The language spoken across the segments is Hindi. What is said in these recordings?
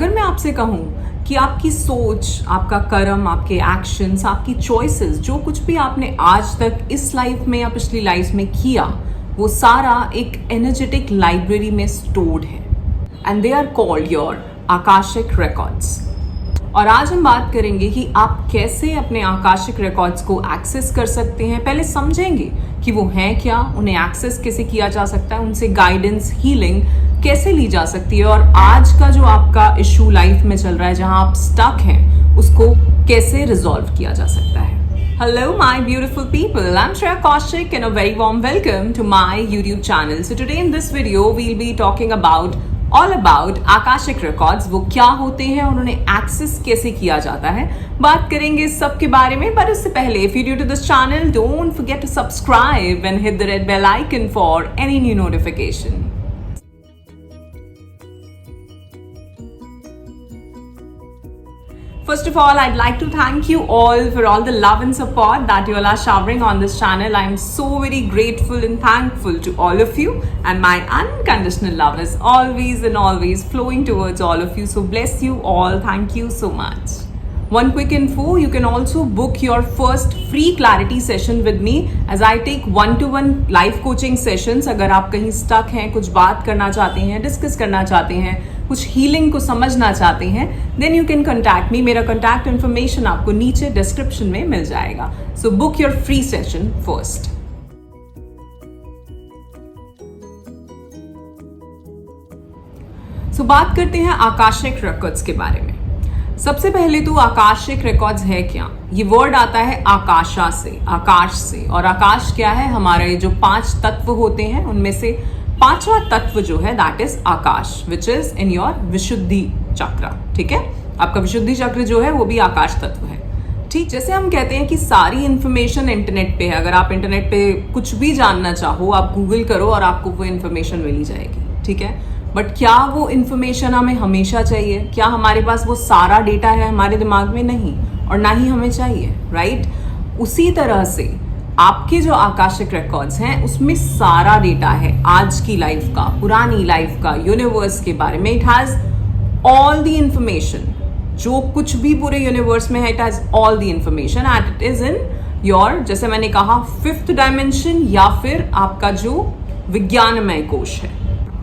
अगर मैं आपसे कहूँ कि आपकी सोच, आपका कर्म, आपके एक्शंस, आपकी चॉइसेस, जो कुछ भी आपने आज तक इस लाइफ में या पिछली लाइफ में किया, वो सारा एक एनर्जेटिक लाइब्रेरी में स्टोर्ड है and they are called your Akashic records. और आज हम बात करेंगे कि आप कैसे अपने आकाशिक रिकॉर्ड्स को एक्सेस कर सकते हैं। पहले समझेंगे कि वो हैं क्या, उन्हें एक्सेस कैसे किया जा सकता है, उनसे गाइडेंस, हीलिंग कैसे ली जा सकती है, और आज का जो आपका इशू लाइफ में चल रहा है, जहां आप स्टक हैं, उसको कैसे रिजॉल्व किया जा सकता है। Hello my beautiful people, I'm Shreya Kaushik and a very warm welcome to my YouTube channel. So today in this video we'll be talking about all about Akashic records. वो क्या होते हैं और उन्हें एक्सेस कैसे किया जाता है, बात करेंगे इस सब के बारे में। पर उससे पहले if you new to this channel, don't forget to subscribe and hit the red bell icon for any new notification. First of all, I'd like to thank you all for all the love and support that you all are showering on this channel. I'm so very grateful and thankful to all of you, and my unconditional love is always and always flowing towards all of you. So bless you all. Thank you so much. One quick info, you can also book your first free clarity session with me as I take one-to-one live coaching sessions. अगर आप कहीं stuck हैं, कुछ बात करना चाहते हैं, डिस्कस करना चाहते हैं, कुछ हीलिंग को समझना चाहते हैं, then you can contact me. मेरा कॉन्टैक्ट इन्फॉर्मेशन आपको नीचे डिस्क्रिप्शन में मिल जाएगा। So book your free session first. So बात करते हैं आकाशिक रिकॉर्ड्स के बारे में। सबसे पहले तो आकाशिक रिकॉर्ड्स है क्या? ये वर्ड आता है आकाशा से, आकाश से। और आकाश क्या है? हमारे जो 5 तत्व होते हैं उनमें से 5वां तत्व जो है that is akash, which is in your Vishuddhi chakra. ठीक है, आपका विशुद्धि चक्र जो है वो भी आकाश तत्व है। ठीक, जैसे हम कहते हैं कि सारी इंफॉर्मेशन इंटरनेट पे है। अगर आप इंटरनेट पे कुछ भी जानना चाहो, आप गूगल करो और आपको वो इंफॉर्मेशन मिली जाएगी। ठीक है, बट क्या वो इंफॉर्मेशन हमें हमेशा चाहिए? क्या हमारे पास वो सारा डेटा है हमारे दिमाग में? नहीं, और ना ही हमें चाहिए, राइट? उसी तरह से आपके जो आकाशिक रिकॉर्ड्स हैं उसमें सारा डेटा है आज की लाइफ का, पुरानी लाइफ का, यूनिवर्स के बारे में। It has all the information. जो कुछ भी पूरे यूनिवर्स में है, it has all the information and it is in your, जैसे मैंने कहा, 5th डायमेंशन, या फिर आपका जो विज्ञानमय कोश है,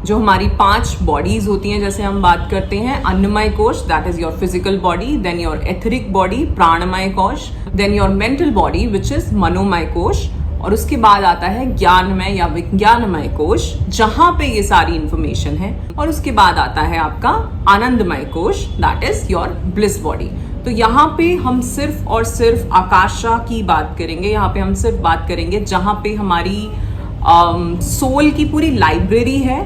जो हमारी 5 बॉडीज होती हैं। जैसे हम बात करते हैं Annamaya kosha, that is your physical body, then your etheric body, Pranamaya kosha, then your mental body which is Manomaya kosha, और उसके बाद आता है ज्ञानमय या विज्ञानमय कोश, जहां पे ये सारी इंफॉर्मेशन है। और उसके बाद आता है आपका आनंदमय कोश, that is your bliss body. तो यहाँ पे हम सिर्फ और सिर्फ आकाशा की बात करेंगे। यहाँ पे हम सिर्फ बात करेंगे जहां पे हमारी सोल की पूरी लाइब्रेरी है,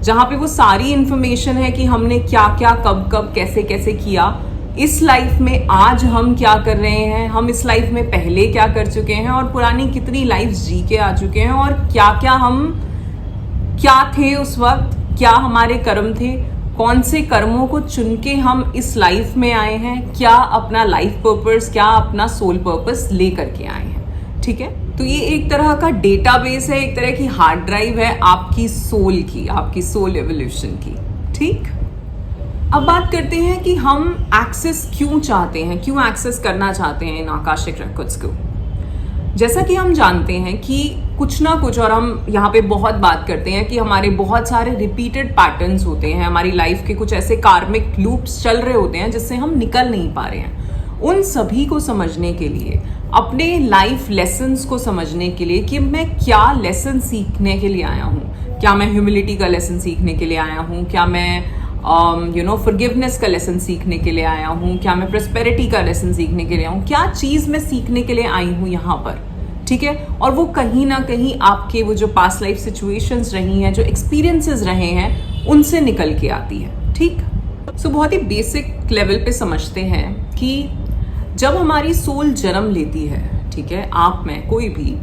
जहां पे वो सारी इंफॉर्मेशन है कि हमने क्या क्या, कब कब, कैसे कैसे किया इस लाइफ में, आज हम क्या कर रहे हैं, हम इस लाइफ में पहले क्या कर चुके हैं, और पुरानी कितनी लाइफ जी के आ चुके हैं, और क्या क्या हम क्या थे उस वक्त, क्या हमारे कर्म थे, कौन से कर्मों को चुन के हम इस लाइफ में आए हैं, क्या अपना लाइफ पर्पस, क्या अपना सोल पर्पस लेकर के आए हैं। ठीक है, तो ये एक तरह का डेटाबेस है, एक तरह की हार्ड ड्राइव है आपकी सोल की, आपकी सोल एवोल्यूशन की। ठीक, अब बात करते हैं कि हम एक्सेस क्यों चाहते हैं, क्यों एक्सेस करना चाहते हैं इन आकाशिक रिकॉर्ड्स को। जैसा कि हम जानते हैं कि कुछ ना कुछ, और हम यहाँ पे बहुत बात करते हैं कि हमारे बहुत सारे रिपीटेड पैटर्न्स होते हैं, हमारी लाइफ के कुछ ऐसे कार्मिक लूप्स चल रहे होते हैं जिससे हम निकल नहीं पा रहे हैं। उन सभी को समझने के लिए, अपने लाइफ लेसन्स को समझने के लिए कि मैं क्या लेसन सीखने के लिए आया हूँ, क्या मैं ह्यूमिलिटी का लेसन सीखने के लिए आया हूँ, क्या मैं फॉरगिवनेस का लेसन सीखने के लिए आया हूँ, क्या मैं प्रॉस्पेरिटी का लेसन सीखने के लिए आया हूँ, क्या चीज़ मैं सीखने के लिए आई हूँ यहाँ पर। ठीक है, और वो कहीं ना कहीं आपके वो जो पास्ट लाइफ सिचुएशंस रही हैं, जो एक्सपीरियंसेस रहे हैं, उनसे निकल के आती है। ठीक, सो बहुत ही बेसिक लेवल पे समझते हैं कि जब हमारी सोल जन्म लेती है, ठीक है, आप में कोई भी,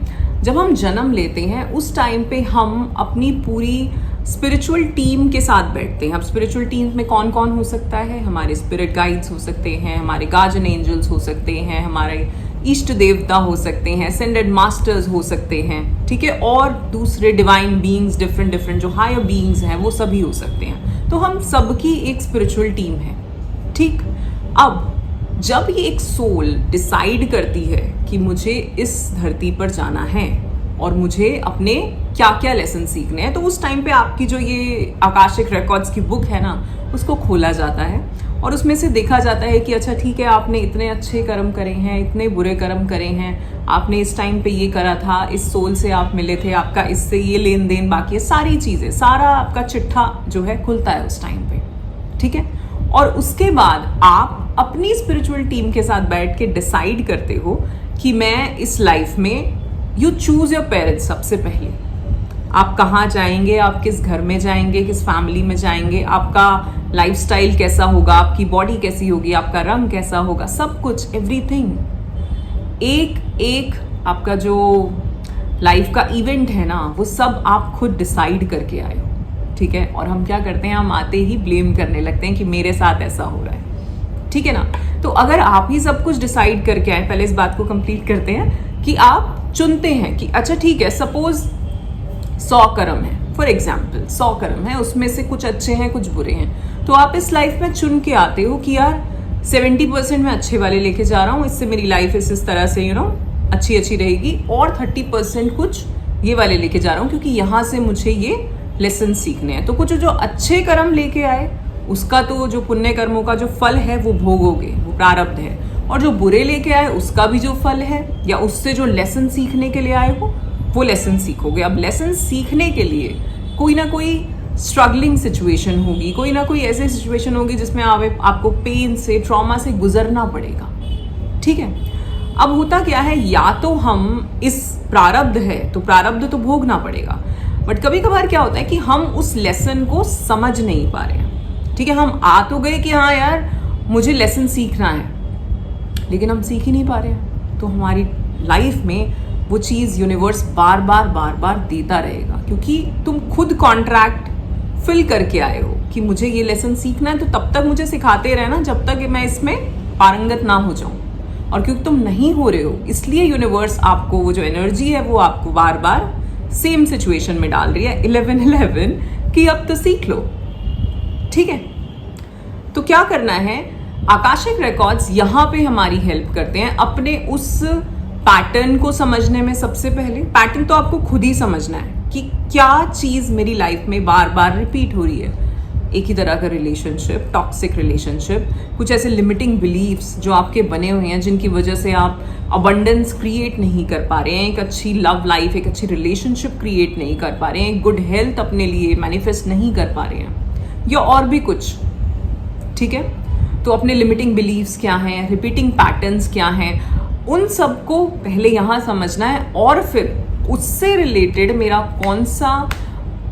जब हम जन्म लेते हैं उस टाइम पे हम अपनी पूरी स्पिरिचुअल टीम के साथ बैठते हैं। अब स्पिरिचुअल टीम में कौन कौन हो सकता है? हमारे स्पिरिट गाइड्स हो सकते हैं, हमारे गार्जियन एंजल्स हो सकते हैं, हमारे इष्ट देवता हो सकते हैं, असेंडेड मास्टर्स हो सकते हैं, ठीक है, और दूसरे डिवाइन बीइंग्स, डिफरेंट जो हायर बीइंग्स हैं वो सभी हो सकते हैं। तो हम सबकी एक स्पिरिचुअल टीम है, ठीक। अब जब ये एक सोल डिसाइड करती है कि मुझे इस धरती पर जाना है और मुझे अपने क्या क्या लेसन सीखने हैं, तो उस टाइम पे आपकी जो ये आकाशिक रिकॉर्ड्स की बुक है ना, उसको खोला जाता है और उसमें से देखा जाता है कि अच्छा ठीक है, आपने इतने अच्छे कर्म करे हैं, इतने बुरे कर्म करे हैं, आपने इस टाइम पे ये करा था, इस सोल से आप मिले थे, आपका इससे ये लेन देन बाकी है, सारी चीज़ें, सारा आपका चिट्ठा जो है खुलता है उस टाइम पे, ठीक है। और उसके बाद आप अपनी स्पिरिचुअल टीम के साथ बैठ के डिसाइड करते हो कि मैं इस लाइफ में, यू चूज योर पेरेंट्स। सबसे पहले आप कहाँ जाएंगे, आप किस घर में जाएंगे, किस फैमिली में जाएंगे, आपका लाइफस्टाइल कैसा होगा, आपकी बॉडी कैसी होगी, आपका रंग कैसा होगा, सब कुछ, एवरीथिंग, एक एक आपका जो लाइफ का इवेंट है ना, वो सब आप खुद डिसाइड करके आए हो, ठीक है। और हम क्या करते हैं, हम आते ही ब्लेम करने लगते हैं कि मेरे साथ ऐसा हो रहा है, ठीक है ना। तो अगर आप ही सब कुछ डिसाइड करके आए, पहले इस बात को कंप्लीट करते हैं कि आप चुनते हैं कि अच्छा ठीक है, सपोज 100 कर्म है, फॉर एग्जाम्पल 100 कर्म है, उसमें से कुछ अच्छे हैं, कुछ बुरे हैं, तो आप इस लाइफ में चुन के आते हो कि यार 70% मैं अच्छे वाले लेके जा रहा हूँ, इससे मेरी लाइफ इस तरह से अच्छी रहेगी, और 30% कुछ ये वाले लेके जा रहा हूँ क्योंकि यहाँ से मुझे ये लेसन सीखने हैं। तो कुछ जो अच्छे कर्म लेके आए, उसका तो जो पुण्य कर्मों का जो फल है वो भोगोगे, वो प्रारब्ध है, और जो बुरे लेके आए उसका भी जो फल है, या उससे जो लेसन सीखने के लिए आए हो, वो लेसन सीखोगे। अब लेसन सीखने के लिए कोई ना कोई स्ट्रगलिंग सिचुएशन होगी, कोई ना कोई ऐसी सिचुएशन होगी जिसमें आपको पेन से, ट्रॉमा से गुजरना पड़ेगा, ठीक है। अब होता क्या है, या तो हम इस प्रारब्ध है तो प्रारब्ध तो भोगना पड़ेगा, बट कभी कभार क्या होता है कि हम उस लेसन को समझ नहीं पा रहे हैं, ठीक है। हम आ तो गए कि हाँ यार मुझे लेसन सीखना है, लेकिन हम सीख ही नहीं पा रहे हैं। तो हमारी लाइफ में वो चीज़ यूनिवर्स बार बार देता रहेगा, क्योंकि तुम खुद कॉन्ट्रैक्ट फिल करके आए हो कि मुझे ये लेसन सीखना है, तो तब तक मुझे सिखाते रहना जब तक मैं इसमें पारंगत ना हो जाऊं। और क्योंकि तुम नहीं हो रहे हो, इसलिए यूनिवर्स आपको वो जो एनर्जी है वो आपको बार बार सेम सिचुएशन में डाल रही है, 11-11, कि अब तो सीख लो, ठीक है। तो क्या करना है, आकाशिक रिकॉर्ड्स यहाँ पे हमारी हेल्प करते हैं अपने उस पैटर्न को समझने में। सबसे पहले पैटर्न तो आपको खुद ही समझना है कि क्या चीज़ मेरी लाइफ में बार बार रिपीट हो रही है। एक ही तरह का रिलेशनशिप, टॉक्सिक रिलेशनशिप, कुछ ऐसे लिमिटिंग बिलीव्स जो आपके बने हुए हैं, जिनकी वजह से आप अबंडेंस क्रिएट नहीं कर पा रहे हैं, एक अच्छी लव लाइफ, एक अच्छी रिलेशनशिप क्रिएट नहीं कर पा रहे हैं, एक गुड हेल्थ अपने लिए मैनिफेस्ट नहीं कर पा रहे हैं, या और भी कुछ, ठीक है। तो अपने लिमिटिंग बिलीव्स क्या हैं, रिपीटिंग पैटर्न्स क्या हैं, उन सबको पहले यहाँ समझना है, और फिर उससे रिलेटेड मेरा कौन सा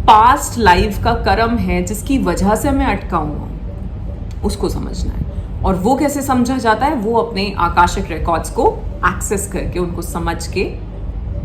पास्ट लाइफ का कर्म है जिसकी वजह से मैं अटका हुआ हूँ, उसको समझना है। और वो कैसे समझा जाता है, वो अपने आकाशिक रिकॉर्ड्स को एक्सेस करके, उनको समझ के,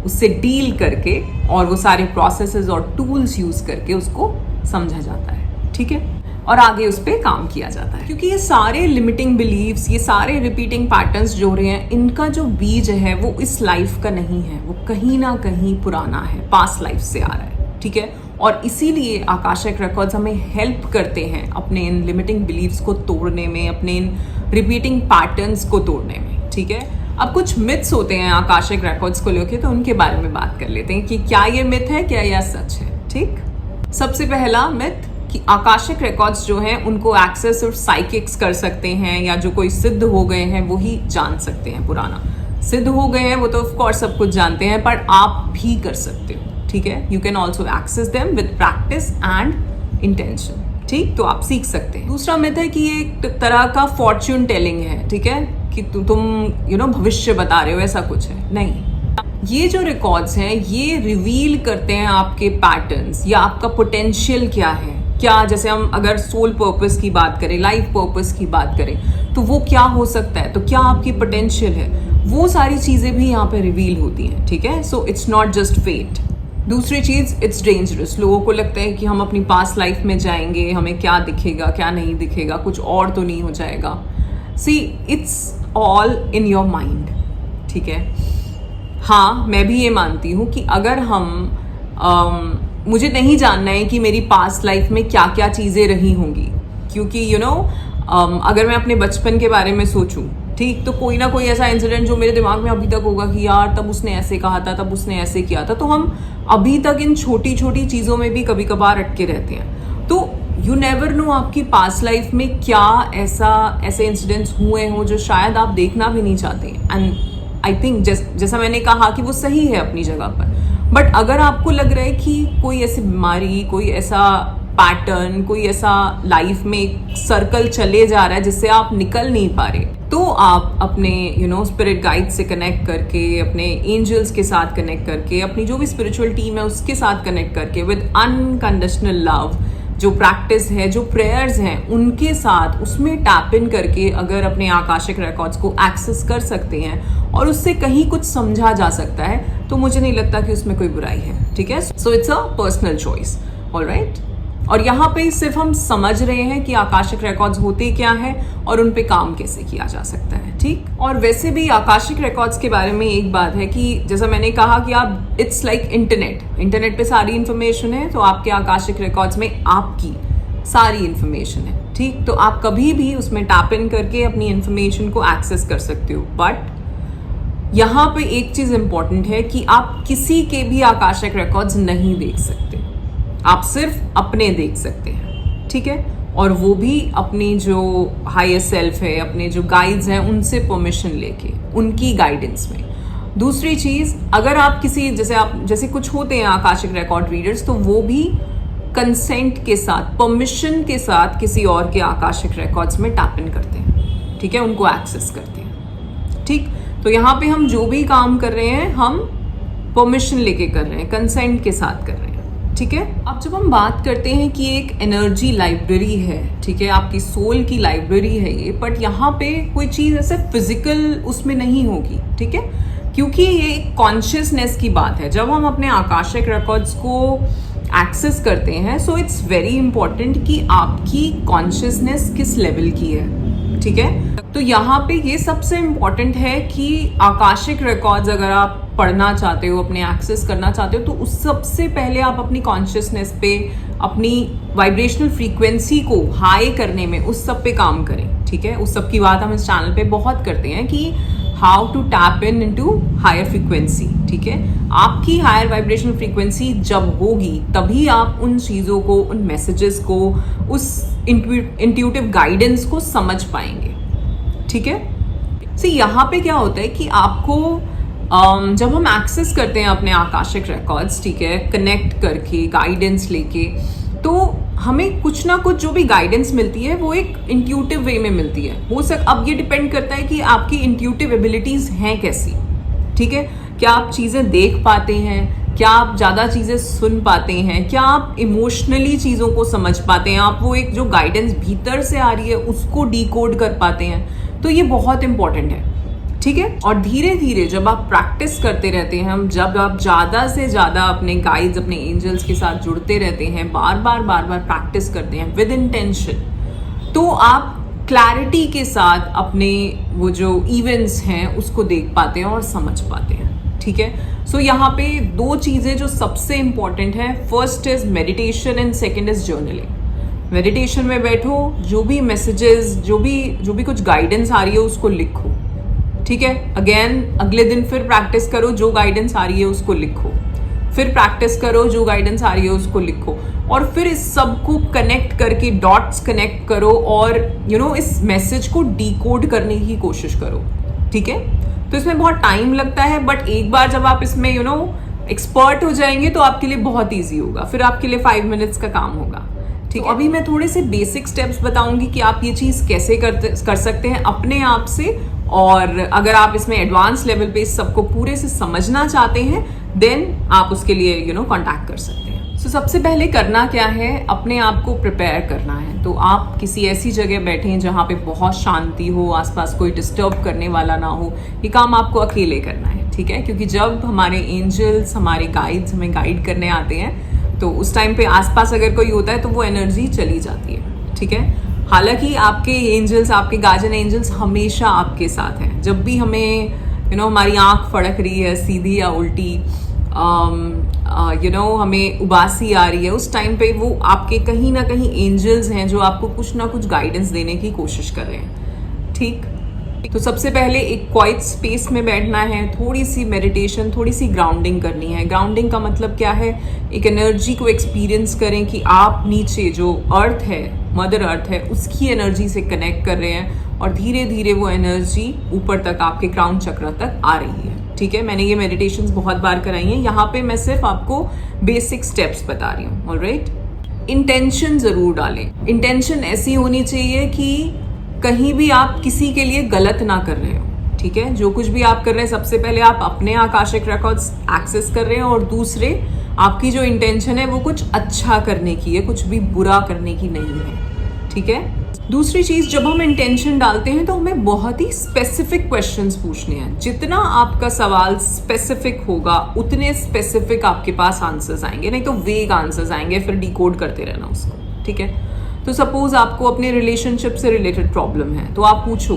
उससे डील करके, और वो सारे प्रोसेसेस और टूल्स यूज करके उसको समझा जाता है, ठीक है। और आगे उस पर काम किया जाता है, क्योंकि ये सारे लिमिटिंग बिलीव्स, ये सारे रिपीटिंग पैटर्न्स जो रहे हैं, इनका जो बीज है वो इस लाइफ का नहीं है, वो कहीं ना कहीं पुराना है, पास्ट लाइफ से आ रहा है, ठीक है। और इसीलिए आकाशिक रिकॉर्ड्स हमें हेल्प करते हैं अपने इन लिमिटिंग बिलीव्स को तोड़ने में, अपने इन रिपीटिंग पैटर्न्स को तोड़ने में, ठीक है। अब कुछ मिथ्स होते हैं आकाशिक रिकॉर्ड्स को लेके, तो उनके बारे में बात कर लेते हैं कि क्या ये मिथ है, क्या यह सच है, ठीक। सबसे पहला मिथ कि आकाशिक रिकॉर्ड्स जो हैं उनको एक्सेस सिर्फ साइकिक्स कर सकते हैं, या जो कोई सिद्ध हो गए हैं वो ही जान सकते हैं। पुराना सिद्ध हो गए हैं वो तो ऑफ कोर्स सब कुछ जानते हैं, पर आप भी कर सकते हो, ठीक है। You can also access them with practice and intention, ठीक। तो आप सीख सकते हैं। दूसरा मिथ है कि ये एक तरह का फॉर्च्यून टेलिंग है, ठीक है, कि तुम भविष्य बता रहे हो, ऐसा कुछ है नहीं। ये जो रिकॉर्ड्स हैं ये रिवील करते हैं आपके पैटर्न्स, या आपका पोटेंशियल क्या है, क्या, जैसे हम अगर सोल पर्पस की बात करें, लाइफ पर्पस की बात करें, तो वो क्या हो सकता है, तो क्या आपकी पोटेंशियल है, वो सारी चीज़ें भी यहाँ पे रिवील होती हैं, ठीक है। So it's not just fate. दूसरी चीज़, इट्स डेंजरस। लोगों को लगता है कि हम अपनी पास्ट लाइफ में जाएंगे, हमें क्या दिखेगा, क्या नहीं दिखेगा, कुछ और तो नहीं हो जाएगा। See, it's all in your mind, ठीक है। हाँ, मैं भी ये मानती हूँ कि अगर हम मुझे नहीं जानना है कि मेरी पास्ट लाइफ में क्या क्या चीज़ें रही होंगी, क्योंकि अगर मैं अपने बचपन के बारे में सोचूं, ठीक, तो कोई ना कोई ऐसा इंसिडेंट जो मेरे दिमाग में अभी तक होगा कि यार तब उसने ऐसे कहा था, तब उसने ऐसे किया था। तो हम अभी तक इन छोटी छोटी चीज़ों में भी कभी कभार अटके रहते हैं। तो यू नेवर नो आपकी पास्ट लाइफ में क्या ऐसे इंसिडेंट्स हुए हों जो शायद आप देखना भी नहीं चाहते। एंड आई थिंक जैसा मैंने कहा कि वो सही है अपनी जगह पर, बट अगर आपको लग रहा है कि कोई ऐसी बीमारी, कोई ऐसा पैटर्न, कोई ऐसा लाइफ में एक सर्कल चले जा रहा है जिससे आप निकल नहीं पा रहे, तो आप अपने स्पिरिट गाइड से कनेक्ट करके, अपने एंजल्स के साथ कनेक्ट करके, अपनी जो भी स्पिरिचुअल टीम है उसके साथ कनेक्ट करके, विद अनकंडीशनल लव, जो प्रैक्टिस है, जो प्रेयर्स हैं, उनके साथ उसमें टैप इन करके अगर अपने आकाशिक रिकॉर्ड्स को एक्सेस कर सकते हैं और उससे कहीं कुछ समझा जा सकता है, तो मुझे नहीं लगता कि उसमें कोई बुराई है। ठीक है, so it's a personal choice. Alright, और यहाँ पे सिर्फ हम समझ रहे हैं कि आकाशिक रिकॉर्ड्स होते क्या हैं और उन पे काम कैसे किया जा सकता है। ठीक, और वैसे भी आकाशिक रिकॉर्ड्स के बारे में एक बात है कि जैसा मैंने कहा कि आप, इट्स लाइक इंटरनेट पे सारी इन्फॉर्मेशन है, तो आपके आकाशिक रिकॉर्ड्स में आपकी सारी इन्फॉर्मेशन है। ठीक, तो आप कभी भी उसमें टैप इन करके अपनी इन्फॉर्मेशन को एक्सेस कर सकते हो। बट यहाँ पे एक चीज इंपॉर्टेंट है कि आप किसी के भी आकाशिक रिकॉर्ड्स नहीं देख सकते, आप सिर्फ अपने देख सकते हैं। ठीक है, और वो भी अपनी जो हायर सेल्फ है, अपने जो गाइड्स हैं, उनसे परमिशन लेके, उनकी गाइडेंस में। दूसरी चीज, अगर आप किसी जैसे कुछ होते हैं आकाशिक रिकॉर्ड रीडर्स, तो वो भी कंसेंट के साथ, परमिशन के साथ किसी और के आकाशिक रिकॉर्ड्स में टैप इन करते हैं। ठीक है, उनको एक्सेस करते हैं। ठीक, तो यहाँ पे हम जो भी काम कर रहे हैं, हम परमिशन लेके कर रहे हैं, कंसेंट के साथ कर रहे हैं। ठीक है, अब जब हम बात करते हैं कि एक एनर्जी लाइब्रेरी है, ठीक है, आपकी सोल की लाइब्रेरी है ये, बट यहाँ पे कोई चीज़ ऐसे फिजिकल उसमें नहीं होगी। ठीक है, क्योंकि ये कॉन्शियसनेस की बात है। जब हम अपने आकाशिक रिकॉर्ड्स को एक्सेस करते हैं, सो इट्स वेरी इंपॉर्टेंट कि आपकी कॉन्शियसनेस किस लेवल की है। ठीक है, तो यहाँ पे ये सबसे इम्पॉर्टेंट है कि आकाशिक रिकॉर्ड्स अगर आप पढ़ना चाहते हो, अपने एक्सेस करना चाहते हो, तो उस सबसे पहले आप अपनी कॉन्शियसनेस पे, अपनी वाइब्रेशनल फ्रीक्वेंसी को हाई करने में, उस सब पे काम करें। ठीक है, उस सब की बात हम इस चैनल पे बहुत करते हैं कि how to tap in into higher frequency. ठीक है, आपकी हायर वाइब्रेशनल फ्रीक्वेंसी जब होगी, तभी आप उन चीज़ों को, उन मैसेजेस को, उस इंट्यूटिव गाइडेंस को समझ पाएंगे। ठीक है, सो यहाँ पे क्या होता है कि आपको जब हम एक्सेस करते हैं अपने आकाशिक रिकॉर्ड्स, ठीक है, कनेक्ट करके, गाइडेंस लेके, तो हमें कुछ ना कुछ जो भी गाइडेंस मिलती है वो एक इंट्यूटिव वे में मिलती है। अब ये डिपेंड करता है कि आपकी इंट्यूटिव एबिलिटीज हैं कैसी। ठीक है, क्या आप चीज़ें देख पाते हैं, क्या आप ज़्यादा चीज़ें सुन पाते हैं, क्या आप इमोशनली चीज़ों को समझ पाते हैं, आप वो एक जो गाइडेंस भीतर से आ रही है उसको डिकोड कर पाते हैं। तो ये बहुत इंपॉर्टेंट है। ठीक है, और धीरे धीरे जब आप प्रैक्टिस करते रहते हैं, जब आप ज़्यादा से ज़्यादा अपने गाइड्स, अपने एंजल्स के साथ जुड़ते रहते हैं, बार बार प्रैक्टिस करते हैं विद इंटेंशन, तो आप क्लैरिटी के साथ अपने वो जो इवेंट्स हैं उसको देख पाते हैं और समझ पाते हैं। ठीक है, सो यहाँ पे दो चीज़ें जो सबसे इंपॉर्टेंट है, first is meditation and second is journaling. Meditation में बैठो, जो भी मैसेजेस, जो भी कुछ गाइडेंस आ रही है उसको लिखो। ठीक है, अगेन अगले दिन फिर प्रैक्टिस करो, जो गाइडेंस आ रही है उसको लिखो, फिर प्रैक्टिस करो, जो गाइडेंस आ रही है उसको लिखो, और फिर इस सब को कनेक्ट करके डॉट्स कनेक्ट करो और इस मैसेज को डिकोड करने की कोशिश करो। ठीक है, तो इसमें बहुत टाइम लगता है, बट एक बार जब आप इसमें एक्सपर्ट हो जाएंगे तो आपके लिए बहुत ईजी होगा, फिर आपके लिए 5 मिनट्स का काम होगा। ठीक है, अभी मैं थोड़े से बेसिक स्टेप्स बताऊंगी कि आप ये चीज़ कैसे कर सकते हैं अपने आप से, और अगर आप इसमें एडवांस लेवल पे इस सबको पूरे से समझना चाहते हैं, देन आप उसके लिए कांटेक्ट कर सकते हैं। सो सबसे पहले करना क्या है, अपने आप को प्रिपेयर करना है। तो आप किसी ऐसी जगह बैठें जहाँ पे बहुत शांति हो, आसपास कोई डिस्टर्ब करने वाला ना हो। ये काम आपको अकेले करना है। ठीक है, क्योंकि जब हमारे एंजल्स, हमारे गाइड्स हमें गाइड करने आते हैं, तो उस टाइम पे आसपास अगर कोई होता है तो वो एनर्जी चली जाती है। ठीक है, हालांकि आपके एंजल्स, आपके गार्जियन एंजल्स हमेशा आपके साथ हैं। जब भी हमें हमारी आंख फड़क रही है सीधी या उल्टी, हमें उबासी आ रही है, उस टाइम पे वो आपके कहीं ना कहीं एंजल्स हैं जो आपको कुछ ना कुछ गाइडेंस देने की कोशिश कर रहे हैं। ठीक, तो सबसे पहले एक क्वाइट स्पेस में बैठना है, थोड़ी सी मेडिटेशन, थोड़ी सी ग्राउंडिंग करनी है। ग्राउंडिंग का मतलब क्या है, एक एनर्जी को एक्सपीरियंस करें कि आप नीचे जो अर्थ है, मदर अर्थ है, उसकी एनर्जी से कनेक्ट कर रहे हैं और धीरे धीरे वो एनर्जी ऊपर तक आपके क्राउन चक्र तक आ रही है। ठीक है, मैंने ये मेडिटेशंस बहुत बार कराई हैं, यहाँ पे मैं सिर्फ आपको बेसिक स्टेप्स बता रही हूँ। ऑलराइट, इंटेंशन जरूर डालें। इंटेंशन ऐसी होनी चाहिए कि कहीं भी आप किसी के लिए गलत ना कर रहे हो। ठीक है, जो कुछ भी आप कर रहे हैं, सबसे पहले आप अपने आकाशिक रिकॉर्ड्स एक्सेस कर रहे हैं और दूसरे आपकी जो इंटेंशन है वो कुछ अच्छा करने की है, कुछ भी बुरा करने की नहीं है। ठीक है, दूसरी चीज, जब हम इंटेंशन डालते हैं तो हमें बहुत ही स्पेसिफिक क्वेश्चंस पूछने हैं। जितना आपका सवाल स्पेसिफिक होगा उतने स्पेसिफिक आपके पास आंसर्स आएंगे, नहीं तो वेग आंसर्स आएंगे, फिर डिकोड करते रहना उसको। ठीक है, तो सपोज आपको अपने रिलेशनशिप से रिलेटेड प्रॉब्लम है, तो आप पूछो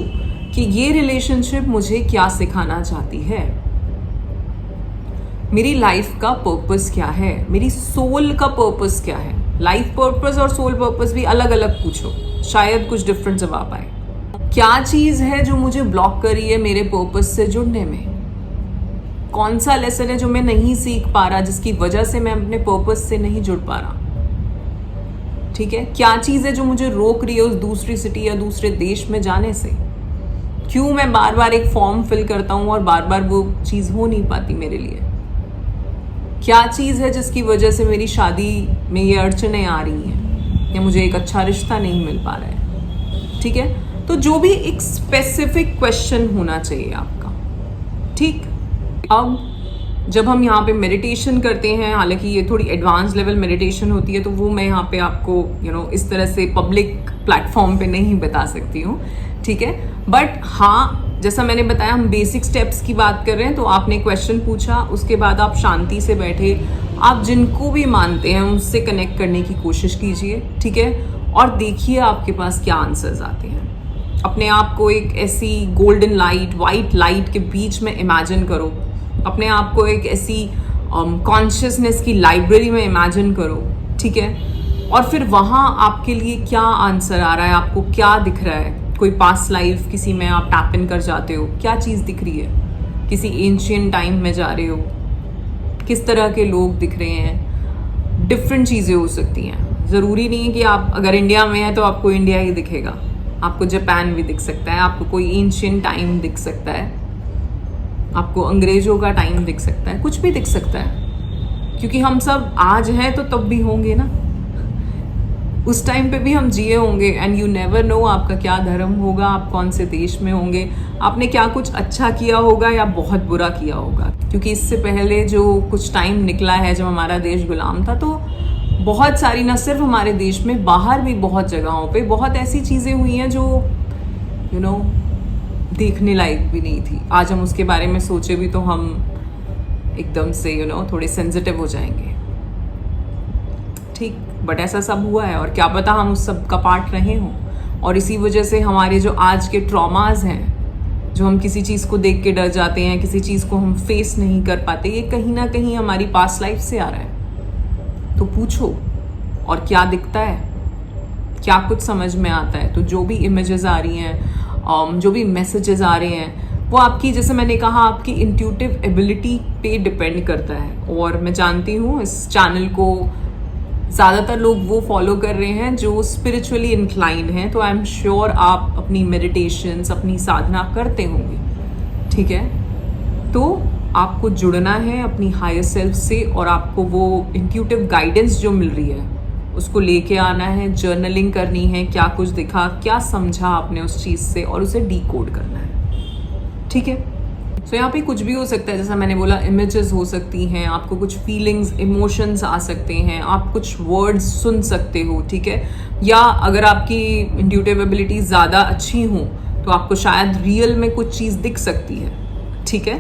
कि ये रिलेशनशिप मुझे क्या सिखाना चाहती है, मेरी लाइफ का पर्पस क्या है, मेरी सोल का पर्पस क्या है। लाइफ पर्पस और सोल पर्पस भी अलग अलग पूछो, शायद कुछ डिफरेंट जवाब आए। क्या चीज है जो मुझे ब्लॉक कर रही है मेरे पर्पस से जुड़ने में, कौन सा लेसन है जो मैं नहीं सीख पा रहा, जिसकी वजह से मैं अपने पर्पस से नहीं जुड़ पा रहा। ठीक है, क्या चीज है जो मुझे रोक रही है उस दूसरी सिटी या दूसरे देश में जाने से, क्यों मैं बार बार एक फॉर्म फिल करता हूं और बार बार वो चीज हो नहीं पाती मेरे लिए। क्या चीज है जिसकी वजह से मेरी शादी में ये अड़चनें आ रही हैं या मुझे एक अच्छा रिश्ता नहीं मिल पा रहा है। ठीक है, तो जो भी एक स्पेसिफिक क्वेश्चन होना चाहिए आपका। ठीक, अब जब हम यहाँ पे मेडिटेशन करते हैं, हालांकि ये थोड़ी एडवांस लेवल मेडिटेशन होती है, तो वो मैं यहाँ पे आपको इस तरह से पब्लिक प्लेटफॉर्म पे नहीं बता सकती हूँ। ठीक है, बट हाँ, जैसा मैंने बताया, हम बेसिक स्टेप्स की बात कर रहे हैं। तो आपने क्वेश्चन पूछा, उसके बाद आप शांति से बैठे, आप जिनको भी मानते हैं उससे कनेक्ट करने की कोशिश कीजिए। ठीक है, और देखिए आपके पास क्या आंसर्स आते हैं। अपने आप को एक ऐसी गोल्डन लाइट, वाइट लाइट के बीच में इमेजिन करो। अपने आप को एक ऐसी कॉन्शियसनेस की लाइब्रेरी में इमेजिन करो। ठीक है, और फिर वहाँ आपके लिए क्या आंसर आ रहा है, आपको क्या दिख रहा है। कोई पास्ट लाइफ किसी में आप टैप इन कर जाते हो, क्या चीज़ दिख रही है, किसी एंशियंट टाइम में जा रहे हो, किस तरह के लोग दिख रहे हैं। डिफरेंट चीज़ें हो सकती हैं, ज़रूरी नहीं है कि आप अगर इंडिया में हैं तो आपको इंडिया ही दिखेगा, आपको जापान भी दिख सकता है, आपको कोई एंशियंट टाइम दिख सकता है, आपको अंग्रेजों का टाइम दिख सकता है, कुछ भी दिख सकता है, क्योंकि हम सब आज हैं तो तब भी होंगे ना, उस टाइम पे भी हम जिए होंगे। एंड यू नेवर नो आपका क्या धर्म होगा, आप कौन से देश में होंगे, आपने क्या कुछ अच्छा किया होगा या बहुत बुरा किया होगा। क्योंकि इससे पहले जो कुछ टाइम निकला है जब हमारा देश गुलाम था, तो बहुत सारी, ना सिर्फ हमारे देश में, बाहर भी बहुत जगहों पे बहुत ऐसी चीज़ें हुई हैं जो देखने लायक भी नहीं थी। आज हम उसके बारे में सोचे भी तो हम एकदम से थोड़े सेंसिटिव हो जाएंगे। ठीक, बट ऐसा सब हुआ है और क्या पता हम उस सब का पार्ट रहे हों, और इसी वजह से हमारे जो आज के ट्रॉमाज हैं, जो हम किसी चीज़ को देख के डर जाते हैं, किसी चीज़ को हम फेस नहीं कर पाते, ये कहीं ना कहीं हमारी पास्ट लाइफ से आ रहा है। तो पूछो, और क्या दिखता है, क्या कुछ समझ में आता है। तो जो भी इमेजेस आ रही हैं, जो भी मैसेजेस आ रहे हैं, वो आपकी, जैसे मैंने कहा, आपकी इंट्यूटिव एबिलिटी पे डिपेंड करता है। और मैं जानती हूँ इस चैनल को ज़्यादातर लोग वो फॉलो कर रहे हैं जो स्पिरिचुअली इंक्लाइंड हैं, तो आई एम श्योर आप अपनी मेडिटेशंस, अपनी साधना करते होंगे। ठीक है, तो आपको जुड़ना है अपनी हायर सेल्फ से, और आपको वो इंट्यूटिव गाइडेंस जो मिल रही है उसको लेके आना है, जर्नलिंग करनी है, क्या कुछ दिखा, क्या समझा आपने उस चीज़ से, और उसे डिकोड करना है। ठीक है, सो यहाँ पे कुछ भी हो सकता है, जैसा मैंने बोला, इमेजेस हो सकती हैं, आपको कुछ फीलिंग्स, इमोशंस आ सकते हैं, आप कुछ वर्ड्स सुन सकते हो। ठीक है, या अगर आपकी इंट्यूटिव एबिलिटी ज़्यादा अच्छी हो तो आपको शायद रियल में कुछ चीज़ दिख सकती है। ठीक है,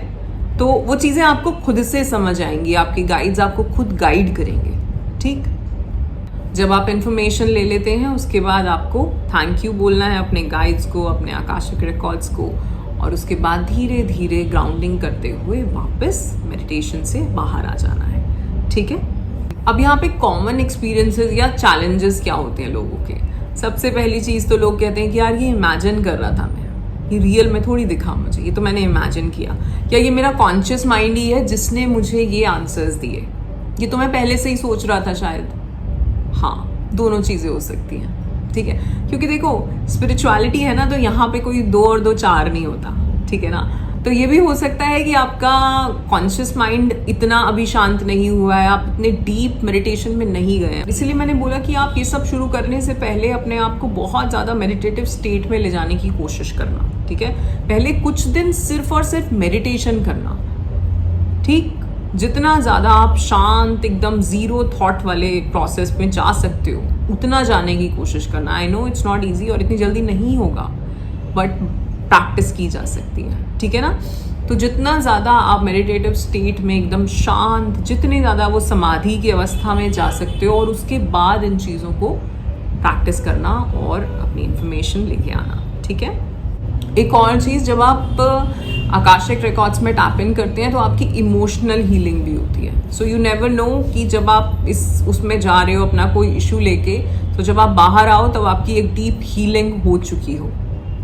तो वो चीज़ें आपको खुद से समझ आएंगी, आपके गाइड्स आपको खुद गाइड करेंगे। ठीक, जब आप इन्फॉर्मेशन ले लेते हैं उसके बाद आपको थैंक यू बोलना है अपने गाइड्स को, अपने आकाशिक रिकॉर्ड्स को, और उसके बाद धीरे धीरे ग्राउंडिंग करते हुए वापस मेडिटेशन से बाहर आ जाना है। ठीक है। अब यहाँ पे कॉमन एक्सपीरियंसेस या चैलेंजेस क्या होते हैं लोगों के। सबसे पहली चीज़ तो लोग कहते हैं कि यार ये इमेजिन कर रहा था मैं, ये रियल में थोड़ी दिखा मुझे, ये तो मैंने इमेजिन किया, या ये मेरा कॉन्शियस माइंड ही है जिसने मुझे ये आंसर्स दिए, ये तो मैं पहले से ही सोच रहा था शायद। हाँ, दोनों चीज़ें हो सकती हैं, ठीक है। क्योंकि देखो स्पिरिचुअलिटी है ना, तो यहाँ पे कोई 2 और 2 4 नहीं होता, ठीक है ना। तो ये भी हो सकता है कि आपका कॉन्शियस माइंड इतना अभी शांत नहीं हुआ है, आप इतने डीप मेडिटेशन में नहीं गए हैं। इसलिए मैंने बोला कि आप ये सब शुरू करने से पहले अपने आप को बहुत ज़्यादा मेडिटेटिव स्टेट में ले जाने की कोशिश करना, ठीक है। पहले कुछ दिन सिर्फ और सिर्फ मेडिटेशन करना, ठीक। जितना ज़्यादा आप शांत एकदम ज़ीरो थॉट वाले प्रोसेस में जा सकते हो उतना जाने की कोशिश करना। I know it's not easy और इतनी जल्दी नहीं होगा, बट प्रैक्टिस की जा सकती है, ठीक है ना। तो जितना ज़्यादा आप मेडिटेटिव स्टेट में एकदम शांत, जितनी ज़्यादा वो समाधि की अवस्था में जा सकते हो, और उसके बाद इन चीज़ों को प्रैक्टिस करना और अपनी इंफॉर्मेशन लेके आना, ठीक है। एक और चीज़, जब आप आकाशिक रिकॉर्ड्स में टैप इन करते हैं तो आपकी इमोशनल हीलिंग भी होती है। सो यू नेवर नो कि जब आप उसमें जा रहे हो अपना कोई इशू लेके, तो जब आप बाहर आओ तब आपकी एक डीप हीलिंग हो चुकी हो,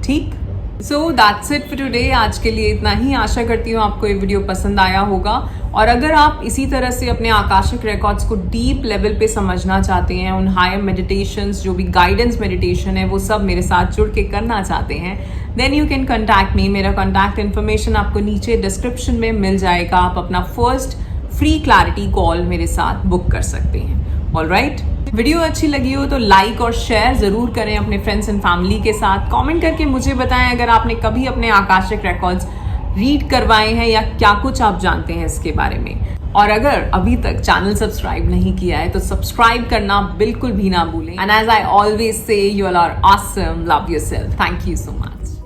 ठीक। So that's it for today. आज के लिए इतना ही। आशा करती हूँ आपको ये वीडियो पसंद आया होगा, और अगर आप इसी तरह से अपने आकाशिक रिकॉर्ड्स को डीप लेवल पे समझना चाहते हैं, उन हायर मेडिटेशंस जो भी गाइडेंस मेडिटेशन है वो सब मेरे साथ जुड़ के करना चाहते हैं, then you can contact me. मेरा कॉन्टैक्ट इन्फॉर्मेशन आपको नीचे डिस्क्रिप्शन में मिल जाएगा। आप अपना फर्स्ट फ्री क्लैरिटी कॉल मेरे साथ बुक कर सकते हैं। ऑलराइट, वीडियो अच्छी लगी हो तो लाइक और शेयर जरूर करें अपने फ्रेंड्स एंड फैमिली के साथ। कमेंट करके मुझे बताएं अगर आपने कभी अपने आकाशिक रिकॉर्ड्स रीड करवाए हैं या क्या कुछ आप जानते हैं इसके बारे में। और अगर अभी तक चैनल सब्सक्राइब नहीं किया है तो सब्सक्राइब करना बिल्कुल भी ना भूलें। And as I always say, you all are awesome, love yourself, thank you so much.